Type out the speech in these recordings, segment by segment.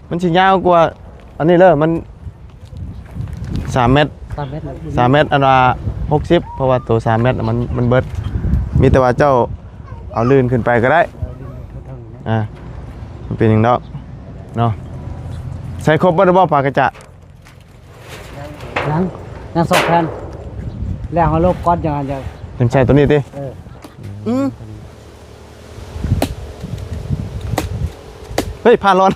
มันสิยาวกว่าอันนี้เลยมัน3 เมตร3 เมตรอันว่า60เพราะว่าตัว3 เมตรมันเบิดมีแต่ว่าเจ้าเอาลื่นขึ้นไปก็ได้มันเป็นอย่างนั้นเนาะใส่ครบบ่ได้บ่ปลากระจะยังสองแผ่นแล้วเอาลบก้อนอย่างนั้นเป็นใช่ตัวนี้ติเฮ้ยผ้าร้อน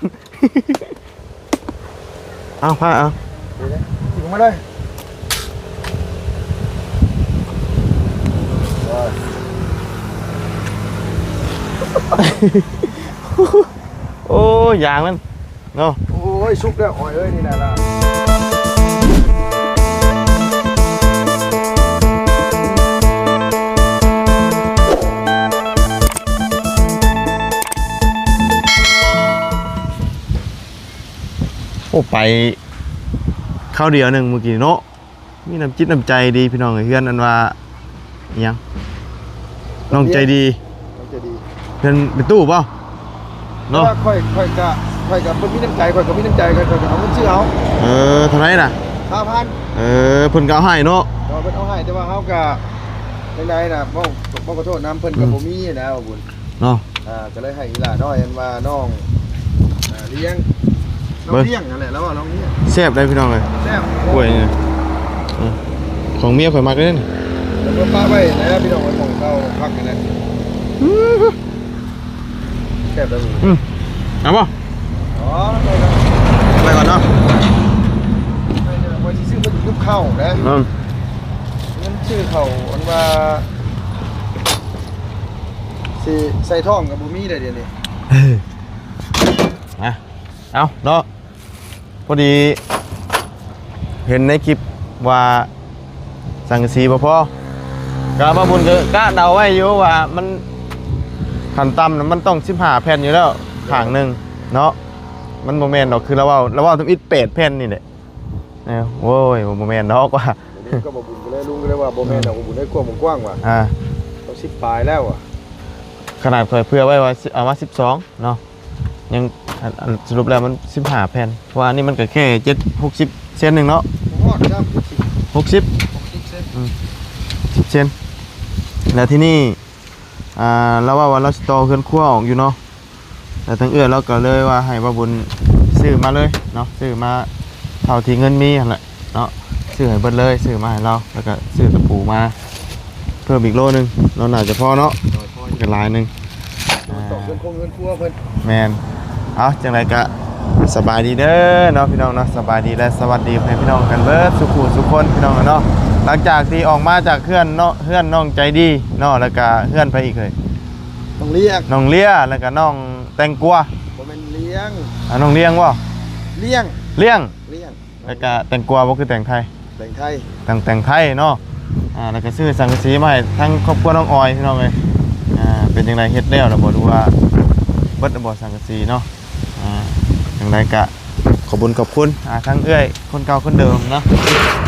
เอาผ้าเอาถึงมาเลยโอ้ยางมันเนาะโอ้ยชุบแล้วอ่อยเอ้ยนี่แหละล่ะโอ้ไปข้าวเดียวหนึ่งเมื่อกี้เนาะมีน้ำจิตน้ำใจดีพี่น้องเพื่อนอันว่ายังน้องใจดีเพื่อนเป็นตู้เปล่าเนาะค่อยกับมีน้ำใจค่อยกับมีน้ำใจค่อยกับเอาเงินซื้อเอาเท่าไหร่น่ะ5,000เพิ่นก็เอาให้เนาะเพิ่นเอาให้แต่ว่าเฮาก็ได้น่ะบ่ขอโทษน้ำเพิ่นก็บ่มีนะบุญเนาะก็เลยให้อีหล่าน้อยอันว่าน้องเลี้ยงนั่นแหละแล้วว่าน้องเลี้ยงแซ่บได้พี่น้องเลยแซ่บกล้วยนี่ของเมียข่อยมักเด้นี่แล้วก็ป้าไว้นะพี่น้องไว้ของเขาพักกันนะแซ่บเลยเอาป่ะอ๋อไปก่อนเนาะวันที่ซื้อมันยุบเข้านะนั่นชื่อเขาอันว่าสิใส่ท่องกับบูมี่เลยเดี๋ยวนี้เอาเนาะพอดีเห็นในคลิปว่าสังกะสีพอกะมาบุญกะเดาไว้อยู่ว่ามันขันต่ำมันต้อง15 แผ่นอยู่แล้วข้างหนึ่งเนาะมันโมเมนต์เนาะคือเราว่าต้องอิด8 แผ่นนี่แหละโว้ยโมเมนต์เนาะกว่าก็บอกบุญก็เลยลุงก็เลยว่าโมเมนต์เราบุญได้กว้างว่ะต้อง10 ปลายแล้วอ่ะขนาดเคยเพื่อไว้ว่าเอามา12เนาะยังสรุปแล้วมัน15 แผ่นเพราะอันนี้มันก็แค่60 เซนหนึ่งเนาะ60 10 เซนแล้วที่นี่เราว่าเราสตอเคลื่อนขั้วออกอยู่เนาะแต่ทั้งเราก็เลยว่าให้ว่าบุญซื้อมาเลยเนาะซื้อมาเท่าที่เงินมีแหละเนาะซื้อให้เบิดเลยซื้อมาให้เราแล้วก็ซื้อตะปูมาเพิ่มอีกโลนึงเราหน่าจะพอเนาะกันลายนึงแมนเอาจังไรก็สบายดีเด้อเนาะพี่น้องเนาะสบายดีและสวัสดีพี่น้องกันเบิดสุขพี่น้องเนาะหลังจากที่ออกมาจากเพื่อนเนาะเพื่อนน้องใจดีเนาะแล้วก็เพื่อนไปอีกเลยน้องเลี้ยแล้วก็น้องแตงกัวผมเป็นเลี้ยงน้องเลี้ยงวะเลี้ยงแล้วก็แตงกัวก็คือแต่งไทยเนาะแล้วก็ซื้อสังกะสีมาให้ทั้งครอบครัวน้องออยพี่น้องเลยเป็นยังไงเฮ็ดแล้วเราบอกดูว่าเบิดบ่สังกะสีเนาะอย่างไรก็ขอบคุณทั้งคนเก่าคนเดิมนะ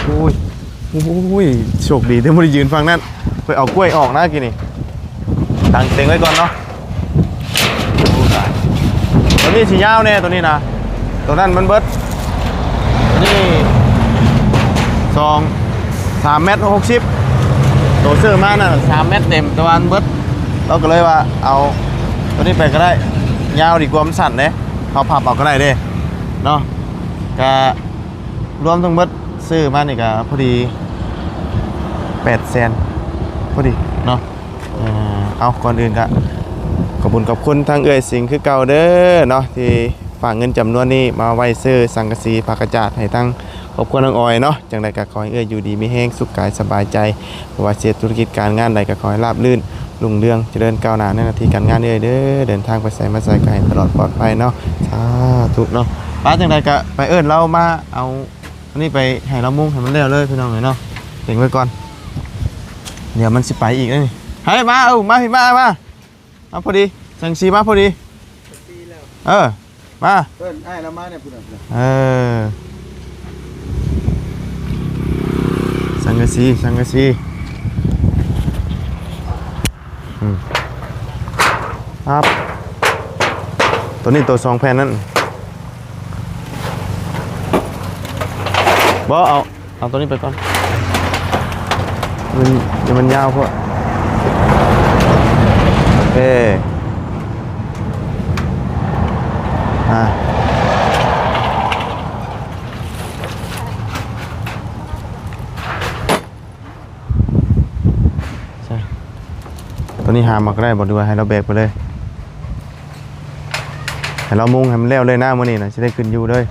อุ้ยโชคดีที่ไม่ได้ยืนฟังนั่นไปเอากล้วยออกนะกินนี่ตั้งเต็งไว้ก่อนเนาะตัวนี้สียาวแน่ตัวนี้นะตัวนั้นมันเบิดนี่3 เมตร 60ตัวเสื้อมาน่ะ3 เมตรเต็มตัวนั้นเบิดเราก็เลยว่าเอาตัวนี้ไปก็ได้ยาวดีกว่ามันสั้นเลยเขาพับเอาก็ได้เด้เนาะก็รวมทั้งหมดซื้อมานี่ก็พอดี8 แสนพอดีเนาะเอาก่อนอื่นก็ขอบคุณทางสิงคือเก่าเด้อเนาะที่ฝากเงินจำนวนนี้มาไว้ซื้อสังกะสีผักกระจาดให้ทั้งครอบครัวน้องออยเนาะจังใดก็ขอให้อยู่ดีมีแห้งสุขกายสบายใจเพราะว่าเสียธุรกิจการงานใดก็ขอให้ราบรื่นรุ่งเรืองเจริญก้าวหน้าในหน้าที่การงานเด้อเดินทางไปใส่มาใส่ไก่ตลอดปลอดภัยเนาะสาธุเนาะป้าจังใดก็ไปเรามาเอาอันนี้ไปให้เรามุ่งให้มันเร็วเลยพี่น้องเลยเนาะเก่งไว้ก่อนเดี๋ยวมันสิไปอีกนี่ให้มามาพี่มาพอดีสังสีมาพอดีมาเพิ่นให้เรามาเนี่ยพุ่นสังกะสีครับ ตัวนี้ตัว2แผ่นนั่นบ่เอาตัวนี้ไปก่อนมันยาวพวกโอเคใช่ตัวนี้หามาก็ได้บอกดูว่าให้เราแบกไปเลยให้เรามุ่งให้มันแล้วเลยหน้ามื้อนี้นะจะได้ขึ้นอยู่เลย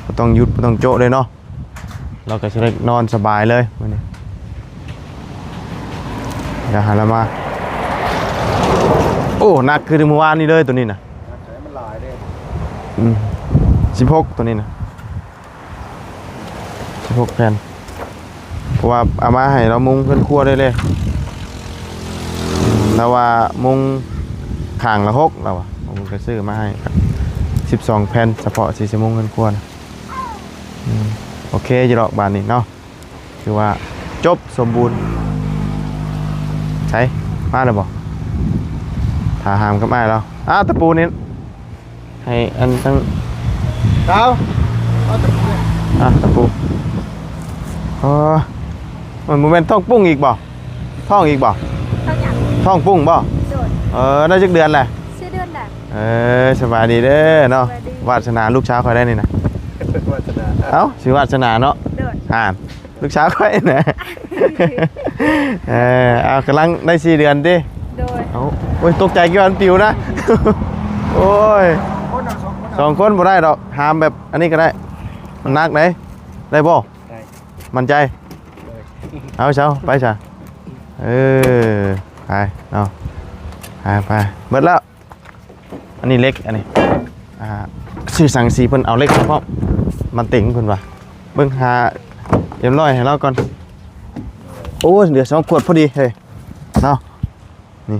บ่ต้องหยุดบ่ต้องโจ๊ะเลยเนาะเราก็จะได้นอนสบายเลยมื้อนี้อย่าหาละมาโอ้หนักคือเมื่อวานนี้เลยตัวนี้นะ ใช้มันหลายเด้ 16ตัวนี้นะ16แผ่นเพราะว่าเอามาให้เรามุงขึ้นครัวได้เลยแล้วว่ามุงข้างละ6แล้วอ่ะผมก็ซื้อมาให้12แผ่นเฉพาะ4ชั่วโมงขึ้นครัวนะโอเคจะดอกบานนี้เนาะคือว่าจบสมบูรณ์ใช่มาแล้วบอกถาหามกับไม้แล้วตะปูนี้ให้อันทั้ง เอาตะปูเนี่ย ตะปูมันโมเมนต์ท่องปุ้งอีกบ่ท่องอีกบ่ ท่องอย่าง ท่องปุ้งบ่ โดด ได้จักเดือนแหละ ชื่อเดือนแหละ สบายดีเด้อเนาะ สบายดี วาสนาลูกเช้าคอยได้นี่นะ วาสนา เอ้าชื่อวาสนาเนาะ โดด ลูกเช้าคอยนะเอากำลังได้4 เดือนดิ โดย เอาโอ้ยตกใจกี่วันปิวนะ โอ้ย คนเอา2 คน 2 คนบ่ได้ดอกหามแบบอันนี้ก็ได้มันนักไหนได้บ่ ได้ มั่นใจเอาเช้าไปจ้ะไปเอาไปเบิดแล้วอันนี้เล็กอันนี้ซื้อสั่งสีเพิ่นเอาเล็กเฉพาะมันติ่งเพิ่นว่ะเบิ่งหาเรียบร้อยให้เราก่อนโอ้เดี๋ยว2 ขวดพอดีเฮ้ยเนาะนี่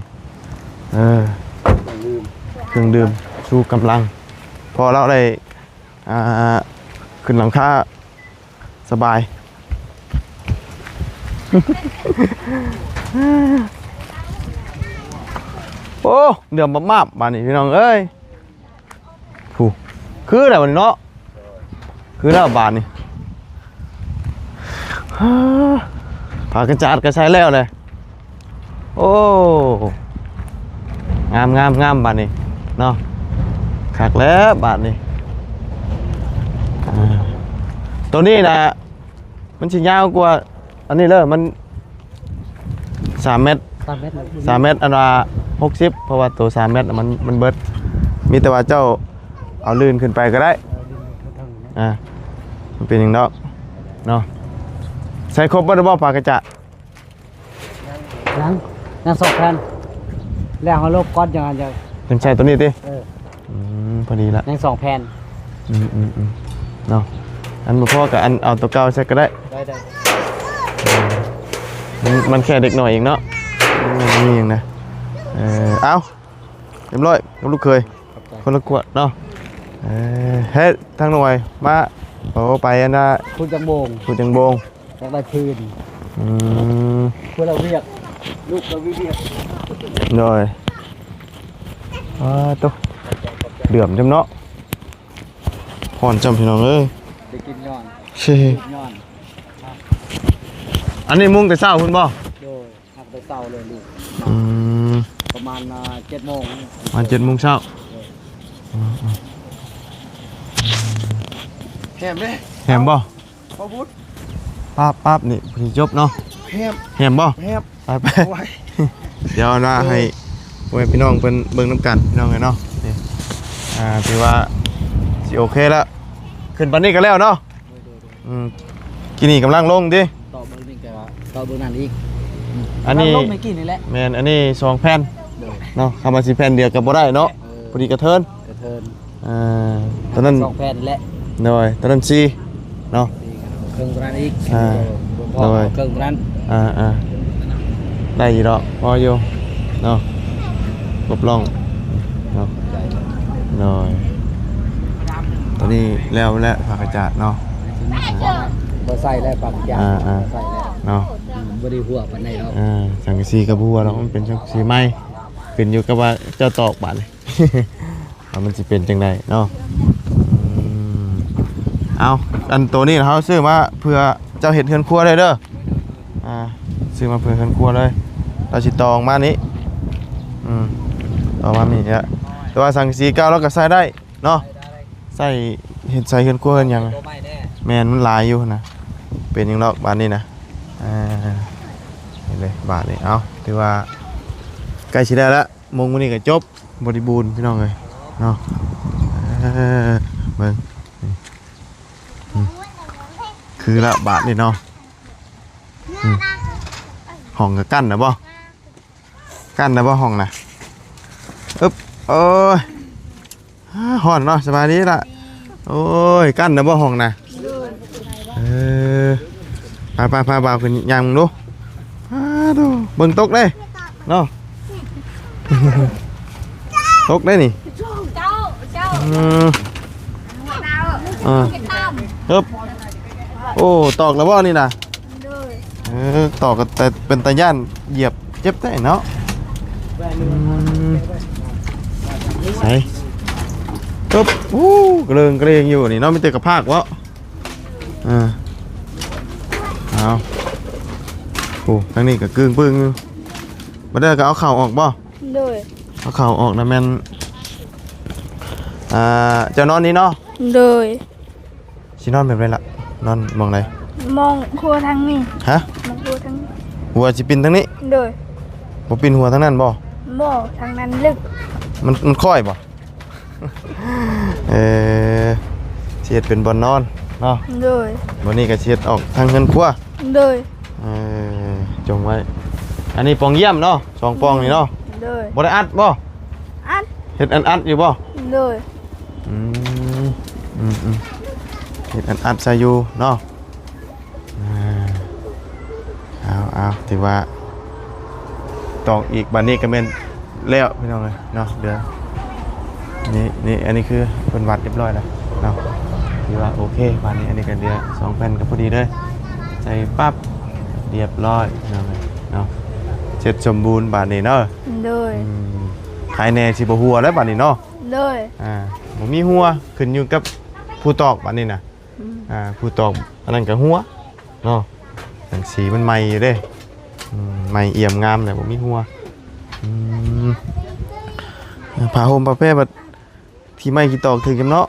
เครื่องดื่มชูกำลังพอเราได้ขึ้นหลังคาสบาย โอ้เดือดมากๆบ้านนี้พี่น้องเอ้ยผู้คืออะไรวันนี้เนาะคือแล้วบ้านนี้ผากระจาดกระใช้แล้วเลยโอ้งามบ้านนี้เนาะคักแล้วบ้านนี้ตัวนี้นะมันชิ้นยาวกว่าอันนี้เลยมัน3 เมตร 3 เมตรอันว่า60เพราะว่าตัว3 เมตรมันเบิดมีแต่ว่าเจ้าเอาลื่นขึ้นไปก็ได้มันเป็นอย่างนั้นเนาะใส่ครบบ่ได้บ่ปากกระจะ ยัง2แผ่นแล้วเอาลบก้อนอย่างนั้นจะ เป็นใส่ตัวนี้ติพอดีละ ยัง2แผ่น เนาะอันบ่พอกับอันเอาตัวเก่าใส่ก็ได้ ได้ มันแค่เด็กหน่อยเองเนาะนี่เองนะเอาเรียบร้อยกับลูกเคยคนละขวดเนาะเฮ็ดทางหน่วยมาเอาไปอันน่ะ คุณจังโบง ผู้จังโบง อยากได้คืนเพื่อเราเรียกลูกเราเรียก หน่อยตุ๊เดือมจำเนาะห่อนจำพี่น้องเอ้ย ได้กินย้อน ย้อน อันนี้มุ้งแต่เช้าคุณบ่ โดยหักไปเตาเลยลูกประมาณ7 โมง วัน7 โมงเช้า แฮมเด้ แหมบ่ พ่อพุทธ ปั๊บนี่พอดีจบเนาะ แฮม แหมบ่ แฮม ไป เอาไว้ เดี๋ยวนะให้พ่อแม่พี่น้องเพิ่นเบิ่งน้ำกันพี่น้องเลยเนาะนี่ถือว่าสิโอเคแล้วขึ้นปานนี้ก็แล้วเนาะกินนี่กำลังลงดิ ต่อเบอร์นี่ก็ต่อเบอร์นั้นอีก อันนี้ ลงไม่กี่นี่แหละ แม่นอันนี้2 แผ่น โดย เนาะคำว่าสิแผ่นเดียวก็บ่ได้เนาะพอดีกระเทิน กระเทิน ตอนนั้น 2 แผ่นนี่แหละ หน่อยตอนนั้น4เนาะ เครื่องตัวนั้นอีก โดย เครื่องตัวนั้น ได้อยู่ดอกพออยู่เนาะกบล่องเนาะหน่อยตอนนี้แล้วผักกระจาดเนาะ บ่ใส่แล้วปากยาใส่แล้ว เนาะ บ่ได้หัวปานใดแล้ว สังกะสีกระบัวเนาะมันเป็นสังกะสีไม้ขึ้นอยู่กับว่าเจ้าตอกบาดเลย ว่ามันสิเป็นจังไดเนาะเอาอันตัวนี้เขาซื้อมาเพื่อเจ้าเห็ดเฮือนครัวเลยเด้อซื้อมาเพื่อเฮือนครัวเลยเราสิตองมานี้ต่อมานี่เนี่ยแต่ว่าสังสีเก่าเราก็ใส่ได้เนาะใส่เห็ดใส่เฮือนครัวกันยังแม่นมันหลายอยู่นะเป็นยังดอกบานนี้นะนี่เลยบาทนี่เอาถือว่าใกล้ชิได้แล้วมงวันนี้ก็จบบริบูรณ์พี่น้องเลยเนาะเบิ่งคือละบาทนี่เนาะห้องก็กั้นนะบ่กั้นนะบ่ห้องนะอึ๊บโอ้ยห่อนเนาะสบายดีละโอ้ยกั้นนะบ่ห้องนะไปบ่าวขึ้นยังดูดูเบิ่งตกเลยเนาะตกได้นี่ฮึบโอ้ตอกแล้วบ่นี่นะตอกกันแต่เป็นตาย่านเหยียบเจ็บได้เนาะใส่ฮึบเกรงอยู่นี่เนาะไม่เตะกระพากวะเอาโอ้ทางนี้ก็กึ่งปึ้งมาได้ก็เอาเข่าออกบ่เอาเข่าออกนะแม่นจะนอนนี้เนาะสินอนแบบไรล่ะนอนมองไหนมองหัวทางนี้ฮะมองหัวทางนี้หัวสิปินทางนี้บ่ปินหัวทางนั้นบ่ทางนั้นลึกมันค่อยบ่เสียดเป็นบอนนอนเนาะวันนี้ก็เสียดออกทางเงินครัวจงไว้อันนี้ปองเยี่ยมเนาะ2ปองนี่เนาะบ่ได้อัดบ่อัดเฮ็ดอัดอยู่บ่เฮ็ดอัดใส่อยู่เนาะเอาถือว่าตอกอีกบัดนี้ก็แม่นแล้วพี่น้องเลยเนาะเดี๋ยวนี่อันนี้คือเพิ่นวัดเรียบร้อยแล้วเนาะถือว่าโอเคบัดนี้อันนี้ก็เดี๋ยว2แผ่นก็พอดีเลยใส่ปั๊บเรียบร้อยเนาะเสร็จสมบูรณ์บัดนี้เนาะภายในสิบ่หัวแล้วบัดนี้เนาะบ่มีหัวขึ้นอยู่กับผู้ตอกบัดนี้น่ะผู้ตอกอันนั้นก็หัวเนาะสังสีมันใหม่อยู่เด้ใหม่เอี่ยมงามแต่บ่มีหัวผ้าห่มประเภทแบบที่ไม่กี่ตอกถึงกันเนาะ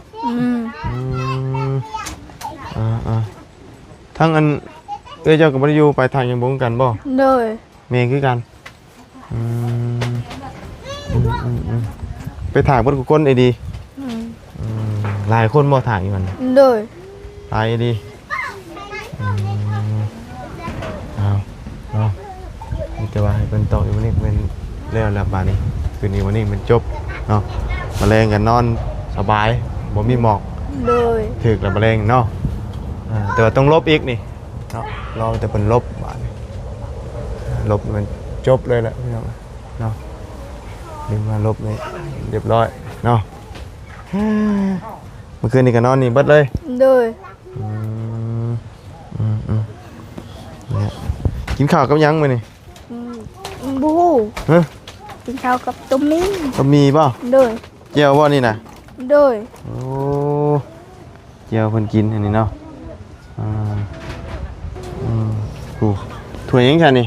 ทั้งอันเจ้ากับบ่ได้อยู่ไปทางยังบ่กันบ่เมย์คือกันไปถ่ายบนกุคนไอ้ดีหลายคนบ่ถ่ายมันหลายไอ้ดีเอานี่จะว่าให้เป็นต่ออีกวันนี้เป็นเรื่องละบานี้คืนนี้วันนี้มันจบเนาะมะเร็งกันนอนสบายบ่มีหมอกถึกละมะเร็งเนาะแต่ว่าต้องลบอีกนี่เนาะรอแต่เป็นลบบานี้ลบมันจบเลยแหละพี่น้องเนาะดึงมาลบนี่เรียบร้อยเนาะเมื่อคืนนี้ก็นอนนี่เบิดเลยเนี่ยกินข้าวกับยังมื้อนี่บูกินข้าวกับต้มมีป่ะเจียวบ่นี่น่ะโอ้เจียวเพิ่นกินอันนี้เนาะถ้วยยังไงนี่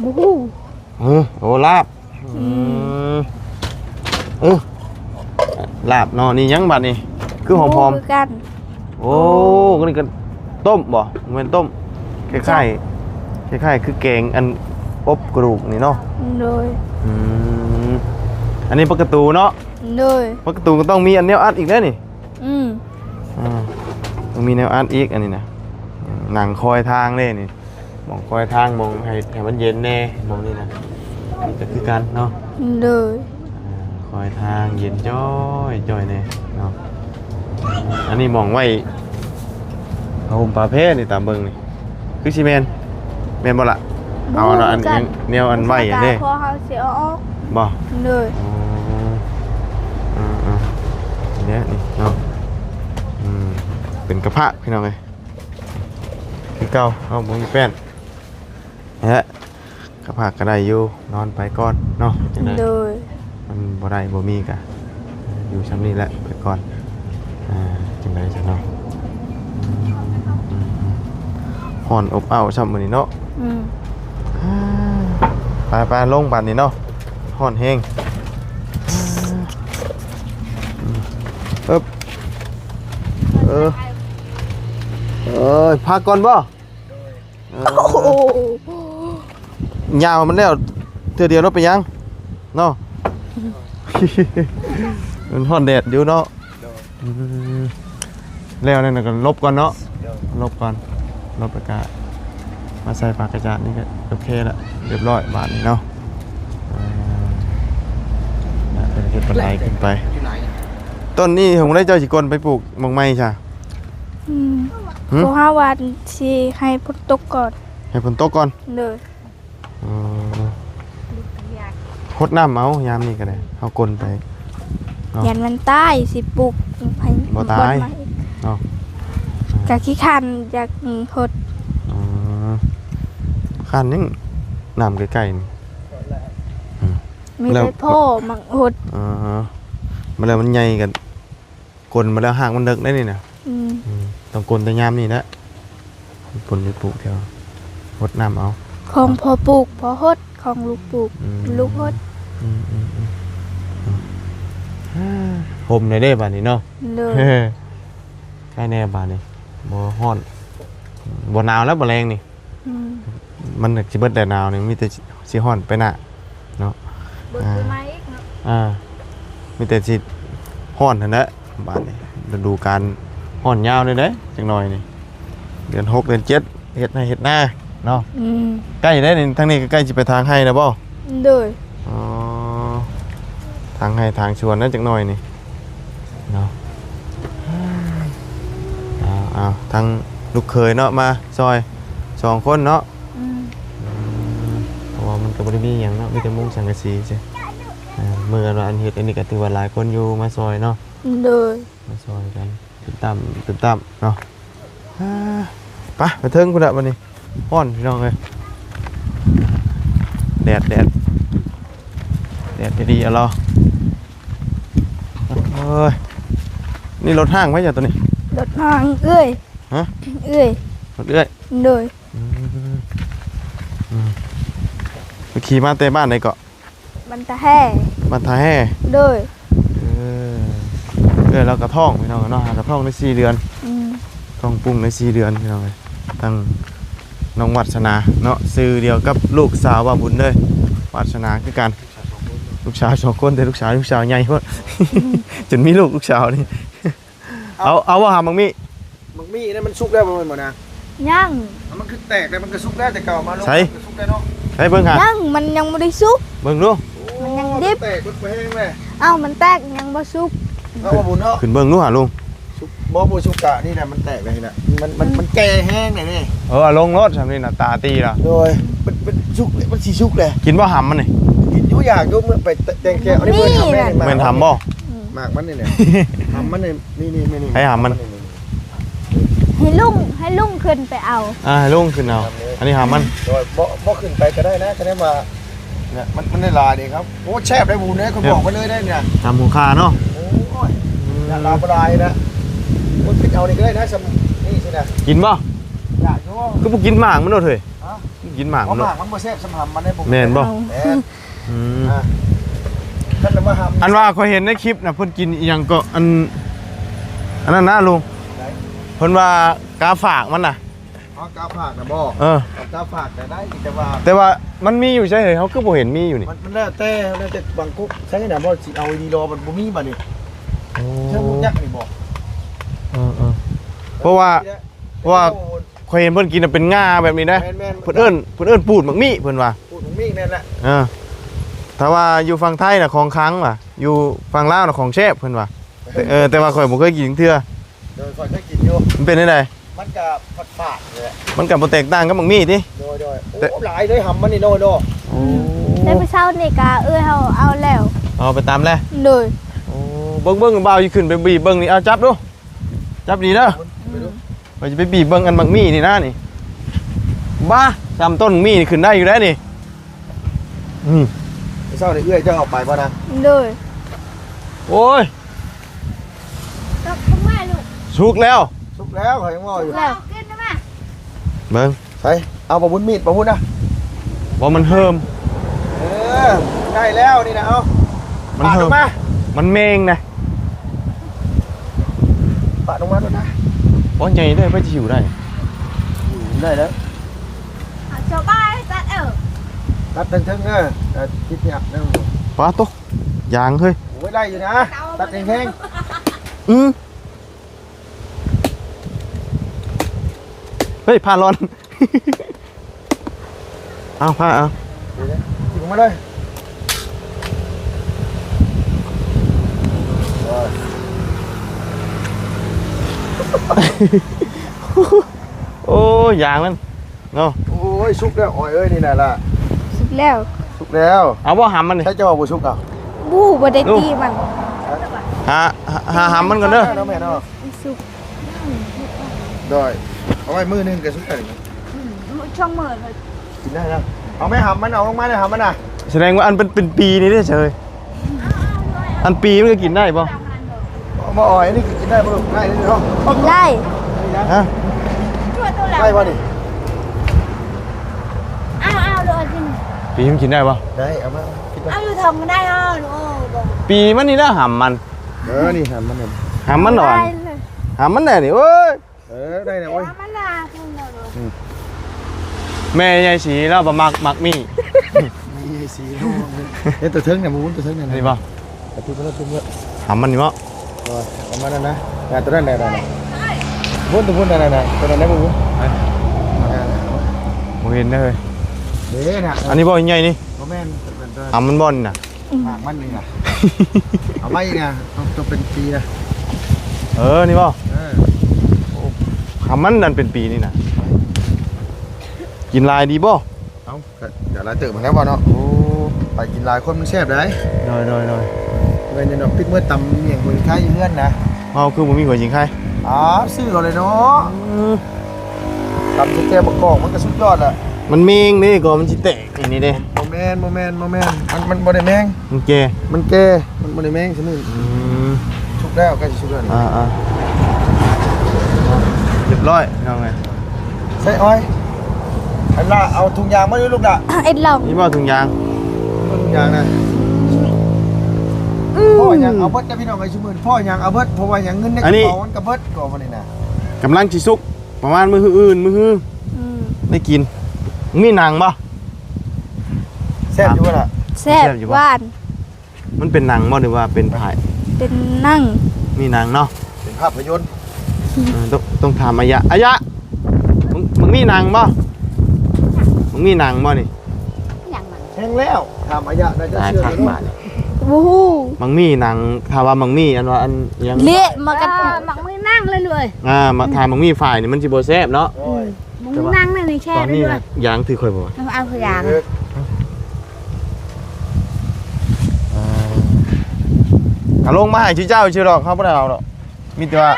บูโอ้ลาบลาบเนาะนี่ยังบัดนี่คือหอมๆโอ้ก็นี่ก็ต้มบ่เหมือนต้มคล้ายคือแกงอันอบกระดูกนี่เนาะอันนี้ปลากระตูเนาะปลากระตูก็ต้องมีอันแนวอัดอีกแล้วนี่ต้องมีแนวอัดอีกอันนี้นะหนังคอยทางเลยนี่มองคอยทางมองให้มันเย็นแน่มองนี่นะนี่ก็คือกันเนาะคอยทางเย็นจ้อยเนี่ยเนาะอันนี้มองไว้เอาปลาเพศนี่ตามเบิ่งนี่คือซีเมนบ่ละเอาอันแนวอันไว้อันนี้พอเขาเสียออกบ่เนี่ยนี่เนาะเป็นกระเพาะพี่น้องเลยคือเก่าเอาบ่มีแป้นเนี่ยกระเพาะก็ได้อยู่นอนไปก่อนเนาะจังได๋มันบ่ได้บ่มีกะ อยู่ชั้นนี้แหละไปก่อนจังไดจังเนาะห่อนอบอ้าวช่ำมื้อนี้เนาะไปลงบัดนี้เนาะห่อนแฮงพักก่อนบ่ยาวมันแล้วเทื่อเดียวเนาะไปยังเนาะ มันห่อนแดดอยู่เนาะแล้วนั่นก็ลบก่อนเนาะลบก่อนลบอากาศมาใส่ปากกระจาดนี่ก็โอเคละเรียบร้อยบาทนี้เนาะเป็นเห็ดปลาไหลขึ้นไปต้นนี้ผมได้เจ้าสิกลไปปลูกมงไม้ใช่เพราะ5 วันสิให้ฝนตกก่อนให้ฝนตกก่อนเลยหดน้ำเอายามนี้ก็ได้เอากลไปยันมันตายสิปลูกให้บ่ตายเนาะกะขี้คันอยากหดคันนี่น้ำใกล้ๆนี่มีแต่พ่อมังหดมาแล้วมันใหญ่กันกลมาแล้วหางมันเดึกได้นี่นะต้องกลแต่ยามนี่นะกลไปปลูกแถวหดน้ำเอาของพอปลูกพอหดของลูกปลูกลูกหดห่มในได้บ้านนี้เนาะเลยใกล้แน่บ้านนี้บ่ฮ้อนบ่หนาวแล้วบ่แรงนี่มันสิเบิดแต่หนาวนี่มีแต่สิฮ้อนไปหน้าเนาะเบิดไปไหมเนาะมีแต่สิฮ้อนเท่านั้นบ้านนี้ฤดูกาลฮ้อนยาวเลยเด้จังหน่อยนี่เดือน6เดือน7เฮ็ดให้เฮ็ดหน้าเนาะใกล้ได้นี่ทางนี้ก็ใกล้สิไปทางให้แล้วบ่เด้อทางให้ทางชวนนั่นจังหน่อยนี่เนาะทางลูกเคยเนาะมาซอย2 คนเนาะเพราะว่ามันก็บ่ได้มีหยังเนาะมีแต่มุ้งสังกะสีใช่มื้ออันเฮ็ดอันนี้ก็ถือว่าหลายคนอยู่มาซอยเนาะเด้อมาซอยกันตื่นตั้มเนาะไปเทิงพุ่นน่ะบัดนี้ฮ้อนพี่น้องเอ้ยแดดดีๆอ่ะรอนี่รถห้างไหมจ้ะตัวนี้รถห้างเอ้ยฮะเอ้ยรถเอ้ยเลยไปขี่มาเตะบ้านไหนเกาะบ้านตาแห่เลยเรากระท่องพี่น้องเนาะกระท่องใน4 เดือนท่องปุ้งใน4 เดือนพี่น้องเลยตั้งน้องวัฒนาเนาะซื้อเดียวกับลูกสาวว่าบุญเลยวัฒนาคือกันลูกสาว2 คนแต่ลูกสาวใหญ่เพราะจนมีลูกสาวนี่เอาว่าหามังมี่นั่นมันสุกแล้วมันหมดนะยังมันคือแตกเลยมันก็สุกแล้วแต่เก่ามาลงใช่สุกได้เนาะใช่เบิ่งหายังมันยังไม่ได้สุกเบิ่งดูมันยังดิบแตกมันแห้งเลยมันแตกยังบ่สุกเอาบุญเนาะขึ้นเบิ่งดูหาลุงบ่สุกกะนี่นะมันแตกเลยนะมันแก่แห้งเลยนี่ลงรถทำนี่น่ะตาตีล่ะโดยมันสุกเลยมันสีสุกเลยกินบ่หำมันนี่กินอยู่อยากดูเมื่อไปแตงแก้วนี่เมื่อทำแม่เป็นทำบ่หมากมันนี่ทำมันนี่ให้หำมันให้ลุงขึ้นไปเอาให้ลุงขึ้นเอาอันนี้หำมันโดยบ่ขึ้นไปก็ได้นะก็ได้มาเนี่ยมันได้ลาดีครับโอ้แช่บได้บุญเนี่ยเขาบอกมาเลยได้เนี่ยทำหัวคาเนาะโอ้ยอย่าลาบลายนะมันปิดเอานี่ก็ได้นะนี่ใช่ไหมกินบ่อยากดูก็พวกกินหมากมันโดดเลยกินหมากมันโดดมันบ่แซ่บสำหรับมันได้บุญแม่นบ่อันว่าเขาเห็นในคลิปนะเพิ่นกินอย่างก็อันนั้นนะลุงเพิ่นว่ากาฝากมันน่ะกาฝากนะบ่กาฝากแต่ได้แต่ว่ามันมีอยู่ใช่เหรอเขาก็บ่เห็นมีอยู่นี่มันแล้วแต่บางกุ๊กใช่ไหมบ่สิเอาดีรอมันบ่มีบ่นี่เชื่อมุกยักษ์นี่บ่เพราะว่าเขาเห็นเพิ่นกินเป็นง่าแบบนี้นะเพิ่นเอิ้นปูดหมักมี่เพิ่นว่าปูดหมักมี่นั่นแหละถ้าว่าอยู่ฝั่งไทยน่ะของค้างว่ะอยู่ฝั่งลาวน่ะของแซ่บเพิ่นว่าแต่ว่าข่อยบ่เคยกินเทื่อข่อยเคยกินอยู่มันเป็นจังได๋มันก็ฝาดเลยมันก็บ่แตกต่างกับหมักมี่ติโดยโอ้หลายเลยหำมันนี่โดได้ไปเช้านี่กะเฮาเอาแล้วเอาไปตามแล้วเลยโอ้เบิ่งบ่าวอยู่ขึ้นไปบีบเบิ่งนี่เอาจับดูจับดีเด้อไปจะไปบีบเบิ่งอันหมักมี่นี่นะนี่บ้าจำต้นมี่นี่ขึ้นได้อยู่แล้วนี่เช้านี่เอื้อยจะเอาไปป่ะนะเลยโอ้ย สุกแล้ว สุกแล้วเขายังว่าอยู่ แล้วกินได้ไหม เบิ่ง ไปเอาปะวุ้นมีดปะวุ้นนะ บ่มันเฮิม ได้แล้วนี่นะเอา มันเฮิม ปาดออกมา มันเมงนะ ปาดลงมาด้วยนะ บ่ใหญ่ได้บ่สิอยู่ได้ ได้แล้ว ชาวบ้านตัดตัดทึงๆแต่คิดเนี่ยนะ ปลาตกยางเฮ้ย โอ้ยได้อยู่นะตัดแห้ง เฮ้ยพาร้อน เอาพาเอา ๆจิกลงมาเลย โอ้ยางมันเนาะ โอ้ยสุกแล้วอ้อยเอ้ยนี่แหละล่ะ สุกแล้ว สุกแล้ว เอาบ่หำมันนี่ ใช่จะว่าบุสุกอ่ะ บูบ่ได้ตีมัน หาหำมันก่อนเด้อ แม่เนาะ สุก ได้เอาไว้มือนึงกับสุกแต่ ช่องมือเลย กินได้แล้วเอาไม่หำมันเอาลงมาเลยหำมันน่ะ แสดงว่าอันเป็นปีนี่เด้อเฉยอันปีมันก็กินได้ป่ะ เอามาอ่อยนี่กินได้ปะลูกได้นี่เนาะ กินได้ ฮะ ช่วยตัวเรา ได้ป่ะนี่ เอาเลยกิน ปีมันกินได้ป่ะ ได้เอามาคิดว่า เอาอยู่ทำกันได้อ๋อหนูบอก ปีมันนี่แล้วหำมัน นี่หำมันเนี่ย หำมันหน่อย ได้เลย หำมันแน่นี่โอ้ย ได้นะโอ้ย มันน่าขึ้นเลย แม่ยายสีแล้วบะมักมี่ นี่สีลูกเนี่ยตัวเทิงเนี่ยมูนตัวเทิงเนี่ย นี่ป่ะ แต่ตัวนั้นตัวเมื่อ หำมันนี่ป่ะ เอามานั่นนะตัวนั้นไหนวุ้นตัววุ้นไหนตัวนั้นไหนวุ้น โมเห็นได้เลย เด้น่ะ อันนี้บ่ใหญ่นี่ โมแมนเป็นตัว หำมันบ่อนน่ะ หางมันนี่นะเอาไม่นะต้องเป็นปีนะ นี่ป่ะหำมันนั่นเป็นปีนี่นะกินลายดีป่ะ เอาเดี๋ยวลายตื่นมาแล้วบ่เนาะโอ้ไปกินลายคนมันแซ่บได้ โดย เงินเนี่ยปิดเมื่อตำเมียงคนค้าเพื่อนนะ เอาคือผมมีหัวจริงใคร ซื้อก่อนเลยเนาะตำสเต็ปประกอบมันก็สุดยอดอ่ะ มันเมงนี่ก็มันจิเตะอันนี้เด้ โมแมนมันบ่ได้แมง มันเก มันแกมันบ่ได้แมงใช่ไหม ชุกแล้วใกล้จะชุกแล้ว เรียบร้อยเอาไง ใส่อ้อยอันละเอาถุงยางมาด้วยลูกด่ะ เอ็ดลอง นี่บ่ถุงยาง ถุงยางนะพ่อยังเอาเบิดกับพี่น้องไอ้ชุมือพ่อยังเอาเบิดเพราะว่ายังเงินในกระเป๋ามันกับเบิดก่อนมานี่นะ กำลังสิสุกประมาณมื้ออื่นมื้อฮื้อได้กินมีหนังบ่ แซ่บอยู่ล่ะ แซ่บหวาน มันเป็นหนังบ่หรือว่าเป็นไผ่ เป็นนั่ง มีหนังเนาะ เป็นภาพยนตร์ ต้องถามอายะมึงมีหนังบ่มึงมีหนังบ่นี่ อย่างมัน แห้งแล้วถามอายะได้จะ ตาย เชื่อ คัก หรือ บา เป ด ล่า วู้ฮู้ มังมีหนังถ้าว่ามังมีอันว่าอันยัง เละมากันหมักมือนั่งเลยเลย มาทานมังมีฝ่ายนี่มันสิบ่แซ่บเนาะ โอ้ย มึงนั่งเลยแช่ ตอน เลย นี้ เล นะ ย ยางถือค่อยบ่ เอาขยาง ลงมาให้ชื่อเจ้าชื่อดอกเขาบ่ได้เอาดอกมีแต่ว่า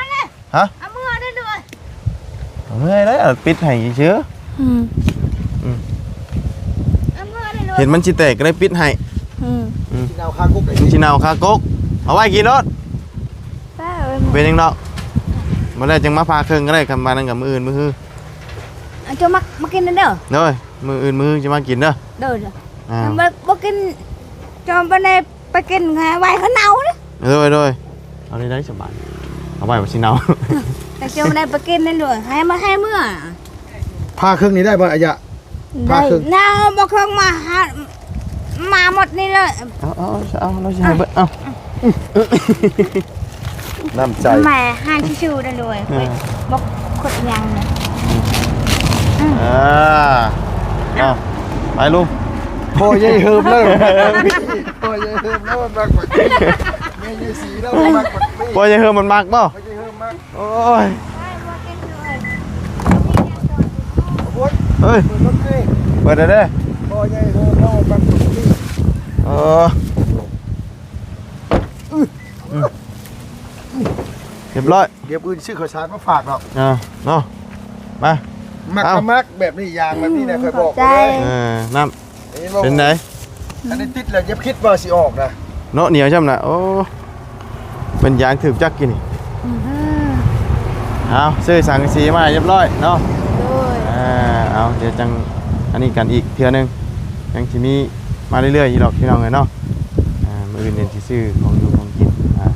ฮะ เอามือได้เลย เฮ้ยแล้วปิดให้ชื่อ เอามือได้เลย เห็นมันสิแตกก็ได้ปิดให้ กินเอาข้าวกุ๊กไอ้ สินาวคากกเอาไว้กินรถ ป้า เป็นจังดอกบ่ได้จังมาพาเครื่องก็ได้กันมานั่นกับมื้ออื่นมื้อฮื้อ เอาจะมากินเด้อ เด้อมื้ออื่นมื้อจะมากินเด้อ เด้อ อ่า มากินจอมไปกินไงไว้เขาเน่าเลย โดยเอาได้สบายเอาไว้บ่สิหนาว แต่จอมไปกินนั่นด้วยให้เมื่อ ผ้าเครื่องนี้ได้ป่ะอายะ ได้น้าบอกเครื่องมาหมดนี่เลย เอาเราสิให้เบิดเอา น้ำใจ แม่ห้างชิวๆได้เลยบอกขดยังเลย เอาไปลุง พ่อใหญ่เฮิมแล้วพ่อใหญ่เฮิมแล้วมันมากกว่าแม่ใหญ่สีแล้วมันมากกว่า บ่จะเฮือมันมากบ่ พ่อใหญ่เฮิมมาก โอ้ย พุทธ เฮ้ย เปิดรถนี่ เปิดได้เด้อ พ่อใหญ่เฮิมแล้วมันมากกว่านี่ เรียบร้อย เก็บอื่นชื่อข้าวสารมาฝากหรอก เนาะมา มัก เอ้า มักแบบนี้ยางแบบนี้เนี่ยเคยบอก ใจ น้ำเป็นไหน อันนี้ติดแล้วอย่าคิดว่าสิออกนะ เนาะเหนียวช่ำนะโอ้เป็นยางถือจักกินนี่ เอาซื้อสังกะสีมาให้เรียบร้อยเนาะ โดย เอาเดี๋ยวจังอันนี้กันอีกเทื่อนึงยังที่มีมาเรื่อยๆอีหรอกพี่น้องเลยเนาะมื้ออื่นเนี่ยสิซื้อของอยู่ของกิน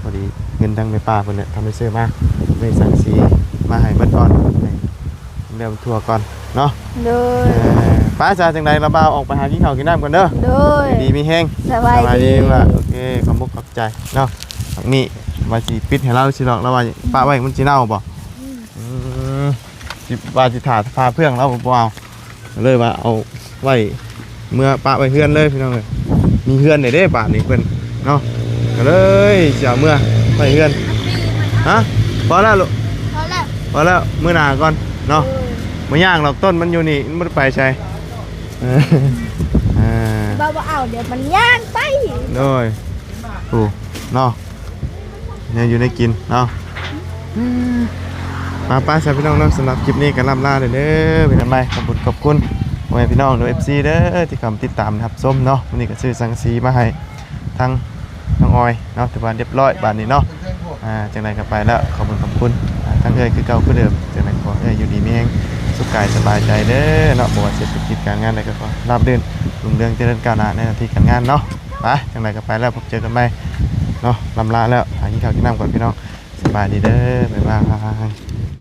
พอดีเงินทางแม่ป้าเพิ่นเนี่ยทำให้ซื้อมาเลยสังกะสีมาให้เบิดก่อนให้เริ่มทั่วก่อนเนาะ โดย ป้าจ๋าจังใดเราบ่าวออกไปหากินข้าวกินน้ำกันเด้อ โดย ดีมีแห้ง สบายดี ว่าโอเคขอบมุกขอบใจเนาะทางนี้ว่าสิปิดให้เราสิหรอกแล้วว่าป้าไว้มันสิเน่าบ่สิว่าสิถ่าพาเพื่อนเราบ่เอาเลยว่าเอาไว้เมื่อป้าไว้เฮือนเลยพี่น้องเอ้ยมีเฮือนได้เด้ป้านี่เพิ่นเนาะก็เลยสิเอาเมื่อไว้เฮือนฮะพอแล้วลูก พอแล้ว พอแล้วมื้อหน้าก่อนเนาะบ่ย่างหรอกต้นมันอยู่นี่มันบ่ได้ไปใช่บ่เอาเดี๋ยวมันย่างไป โดยโอ้เนาะยังอยู่ในกินเนาะมาป้าสาวพี่น้องเนาะสำหรับคลิปนี้กันล่ำลาเด้อเป็นยังไงขอบคุณพ่อแม่พี่น้องดู FC เด้อที่คำติดตามนะครับส้มเนาะวันนี้ก็ซื้อสังกะสีมาให้ทั้งน้องออยเนาะถือว่าเรียบร้อยบานนี้เนาะจังไรกันไปแล้วขอบคุณทั้งเอ้ยคือเก่าคือเดิมจังไรขออยู่ดีมีแห้งสุขกายสบายใจเด้อเนาะบอกว่าเศรษฐกิจการงานอะไรก็ราบรื่นรุ่งเรืองเจริญก้าวหน้าในหน้าที่การงานเนาะไปจังไรกันไปแล้วพบเจอกันใหม่เนาะลำลาแล้วหากินข้าวกินน้ำก่อนพี่น้องสบายดีเด้อบ๊ายบาย